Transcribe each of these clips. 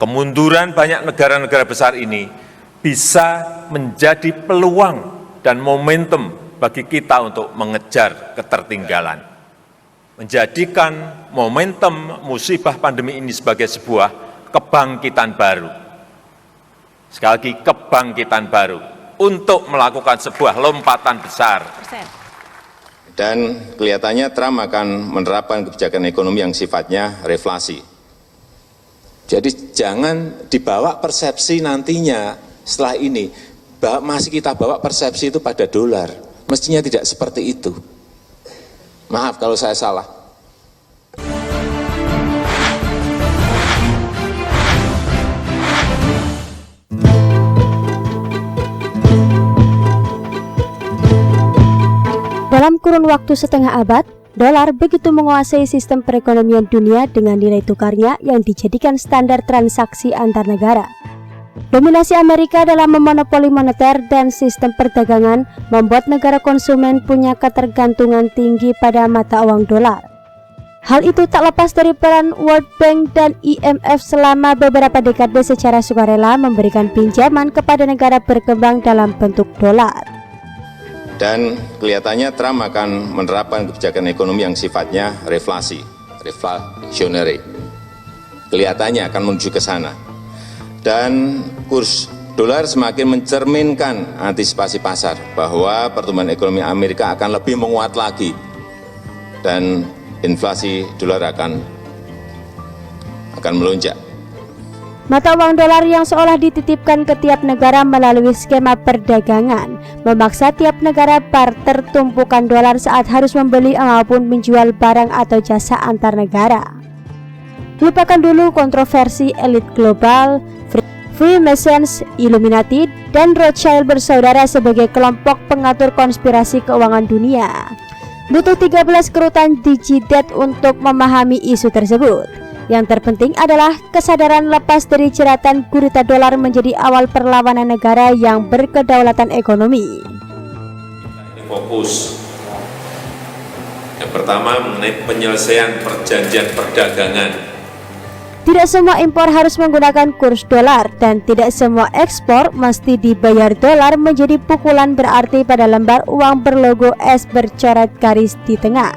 Kemunduran banyak negara-negara besar ini bisa menjadi peluang dan momentum bagi kita untuk mengejar ketertinggalan. Menjadikan momentum musibah pandemi ini sebagai sebuah kebangkitan baru. Sekali lagi, kebangkitan baru untuk melakukan sebuah lompatan besar. Dan kelihatannya Trump akan menerapkan kebijakan ekonomi yang sifatnya reflasi. Jadi jangan dibawa persepsi nantinya setelah ini, masih kita bawa persepsi itu pada dolar. Mestinya tidak seperti itu. Maaf kalau saya salah. Dalam kurun waktu setengah abad, dolar begitu menguasai sistem perekonomian dunia dengan nilai tukarnya yang dijadikan standar transaksi antar negara. Dominasi Amerika dalam memonopoli moneter dan sistem perdagangan membuat negara konsumen punya ketergantungan tinggi pada mata uang dolar. Hal itu tak lepas dari peran World Bank dan IMF selama beberapa dekade secara sukarela memberikan pinjaman kepada negara berkembang dalam bentuk dolar. Dan kelihatannya Trump akan menerapkan kebijakan ekonomi yang sifatnya reflasi, reflationary. Kelihatannya akan menuju ke sana. Dan kurs dolar semakin mencerminkan antisipasi pasar bahwa pertumbuhan ekonomi Amerika akan lebih menguat lagi. Dan inflasi dolar akan melonjak. Mata uang dolar yang seolah dititipkan ke tiap negara melalui skema perdagangan memaksa tiap negara barter tumpukan dolar saat harus membeli maupun menjual barang atau jasa antar negara. Lupakan dulu kontroversi elit global, Freemasons, Illuminati, dan Rothschild bersaudara sebagai kelompok pengatur konspirasi keuangan dunia. Butuh 13 kerutan dijidat untuk memahami isu tersebut. Yang terpenting adalah kesadaran lepas dari jeratan gurita dolar menjadi awal perlawanan negara yang berkedaulatan ekonomi. Fokus. Yang pertama mengenai penyelesaian perjanjian perdagangan. Tidak semua impor harus menggunakan kurs dolar dan tidak semua ekspor mesti dibayar dolar menjadi pukulan berarti pada lembar uang berlogo S bercoret garis di tengah.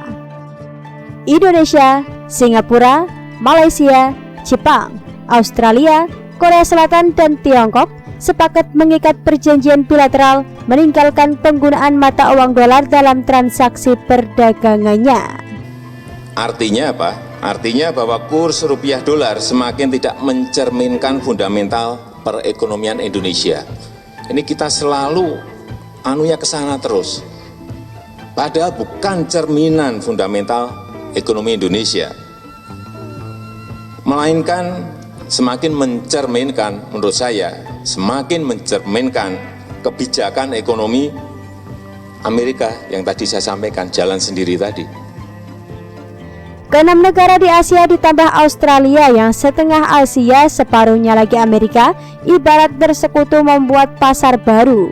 Indonesia, Singapura, Malaysia, Jepang, Australia, Korea Selatan, dan Tiongkok sepakat mengikat perjanjian bilateral meninggalkan penggunaan mata uang dolar dalam transaksi perdagangannya. Artinya apa? Artinya bahwa kurs rupiah dolar semakin tidak mencerminkan fundamental perekonomian Indonesia. Ini kita selalu anunya ke sana terus. Padahal bukan cerminan fundamental ekonomi Indonesia. Melainkan semakin mencerminkan, menurut saya, semakin mencerminkan kebijakan ekonomi Amerika yang tadi saya sampaikan, jalan sendiri tadi. Keenam negara di Asia ditambah Australia yang setengah Asia, separuhnya lagi Amerika, ibarat bersekutu membuat pasar baru.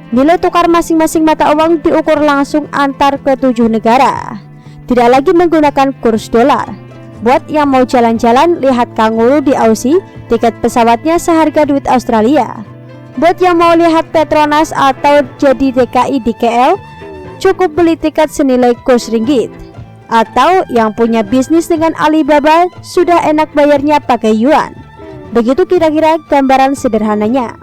Nilai tukar masing-masing mata uang diukur langsung antar ketujuh negara. Tidak lagi menggunakan kurs dolar. Buat yang mau jalan-jalan, lihat Kanguru di Aussie, tiket pesawatnya seharga duit Australia. Buat yang mau lihat Petronas atau jadi DKI di KL, cukup beli tiket senilai kurs ringgit. Atau yang punya bisnis dengan Alibaba, sudah enak bayarnya pakai yuan. Begitu kira-kira gambaran sederhananya.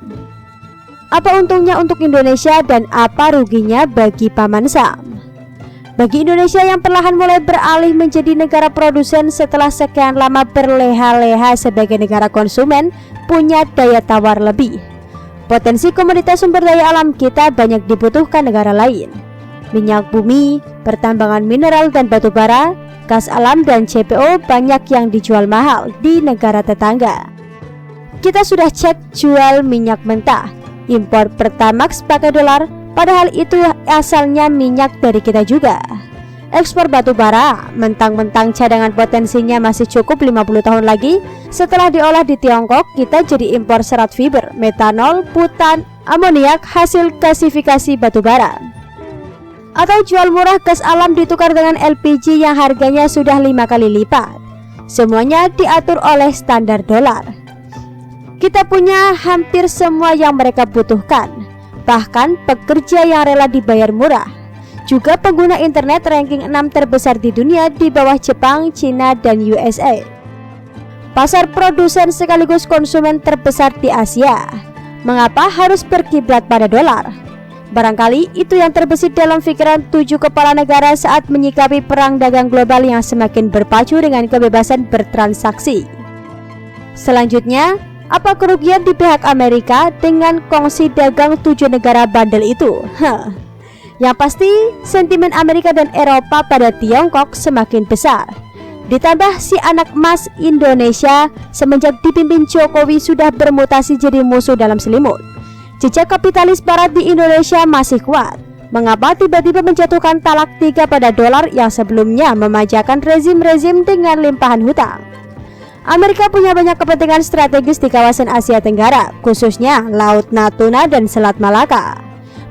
Apa untungnya untuk Indonesia dan apa ruginya bagi Paman Sam? Bagi Indonesia yang perlahan mulai beralih menjadi negara produsen setelah sekian lama berleha-leha sebagai negara konsumen, punya daya tawar lebih. Potensi komoditas sumber daya alam kita banyak dibutuhkan negara lain. Minyak bumi, pertambangan mineral dan batu bara, gas alam dan CPO banyak yang dijual mahal di negara tetangga. Kita sudah cek jual minyak mentah, impor Pertamax pakai dolar, padahal itu asalnya minyak dari kita juga. Ekspor batu bara, mentang-mentang cadangan potensinya masih cukup 50 tahun lagi. Setelah diolah di Tiongkok, kita jadi impor serat fiber, metanol, butan, amoniak hasil gasifikasi batu bara. Atau jual murah gas alam ditukar dengan LPG yang harganya sudah 5 kali lipat. Semuanya diatur oleh standar dolar. Kita punya hampir semua yang mereka butuhkan, bahkan pekerja yang rela dibayar murah. Juga pengguna internet ranking 6 terbesar di dunia di bawah Jepang, Cina, dan USA. Pasar produsen sekaligus konsumen terbesar di Asia. Mengapa harus berkiblat pada dolar? Barangkali itu yang terbesit dalam pikiran 7 kepala negara saat menyikapi perang dagang global yang semakin berpacu dengan kebebasan bertransaksi. Selanjutnya, apa kerugian di pihak Amerika dengan kongsi dagang 7 negara bandel itu? Yang pasti, sentimen Amerika dan Eropa pada Tiongkok semakin besar. Ditambah si anak emas Indonesia semenjak dipimpin Jokowi sudah bermutasi jadi musuh dalam selimut. Jejak kapitalis barat di Indonesia masih kuat. Mengapa tiba-tiba menjatuhkan talak 3 pada dolar yang sebelumnya memajakan rezim-rezim dengan limpahan hutang? Amerika punya banyak kepentingan strategis di kawasan Asia Tenggara, khususnya Laut Natuna dan Selat Malaka.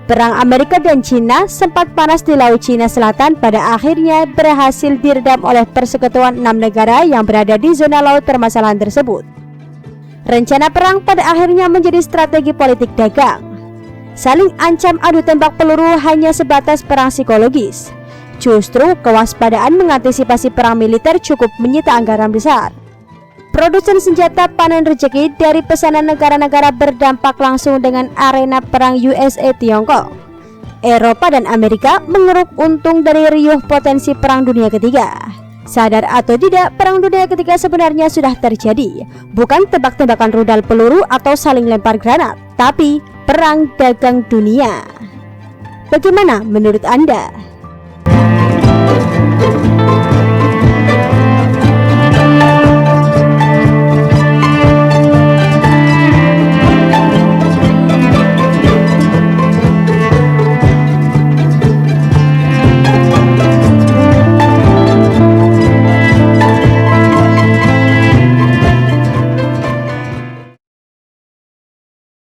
Perang Amerika dan Cina sempat panas di Laut Cina Selatan pada akhirnya berhasil diredam oleh persekutuan 6 negara yang berada di zona laut permasalahan tersebut. Rencana perang pada akhirnya menjadi strategi politik dagang. Saling ancam adu tembak peluru hanya sebatas perang psikologis. Justru kewaspadaan mengantisipasi perang militer cukup menyita anggaran besar. Produsen senjata panen rezeki dari pesanan negara-negara berdampak langsung dengan arena perang USA Tiongkok. Eropa dan Amerika mengeruk untung dari riuh potensi perang dunia ketiga. Sadar atau tidak, perang dunia ketiga sebenarnya sudah terjadi. Bukan tembak-tembakan rudal peluru atau saling lempar granat, tapi perang dagang dunia. Bagaimana menurut Anda?